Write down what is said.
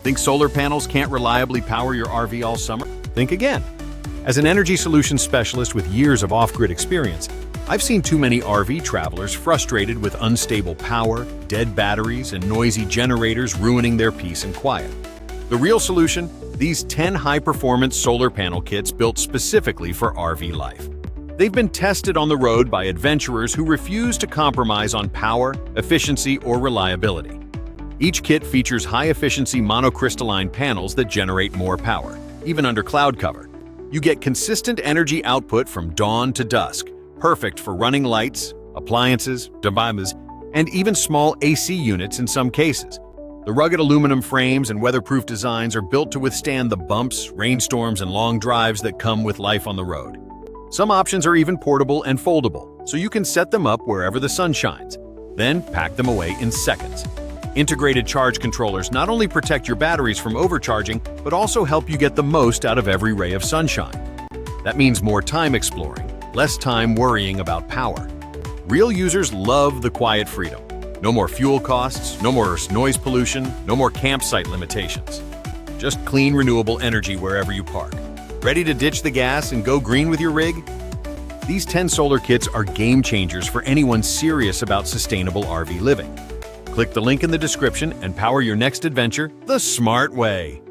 Think solar panels can't reliably power your RV all summer? Think again. As an energy solutions specialist with years of off-grid experience, I've seen too many RV travelers frustrated with unstable power, dead batteries, and noisy generators ruining their peace and quiet. The real solution? These 10 high-performance solar panel kits built specifically for RV life. They've been tested on the road by adventurers who refuse to compromise on power, efficiency, or reliability. Each kit features high-efficiency monocrystalline panels that generate more power, even under cloud cover. You get consistent energy output from dawn to dusk, perfect for running lights, appliances, devices, and even small AC units in some cases. The rugged aluminum frames and weatherproof designs are built to withstand the bumps, rainstorms, and long drives that come with life on the road. Some options are even portable and foldable, so you can set them up wherever the sun shines, then pack them away in seconds. Integrated charge controllers not only protect your batteries from overcharging, but also help you get the most out of every ray of sunshine. That means more time exploring, less time worrying about power. Real users love the quiet freedom. No more fuel costs, no more noise pollution, no more campsite limitations. Just clean, renewable energy wherever you park. Ready to ditch the gas and go green with your rig? These 10 solar kits are game changers for anyone serious about sustainable RV living. Click the link in the description and power your next adventure the smart way.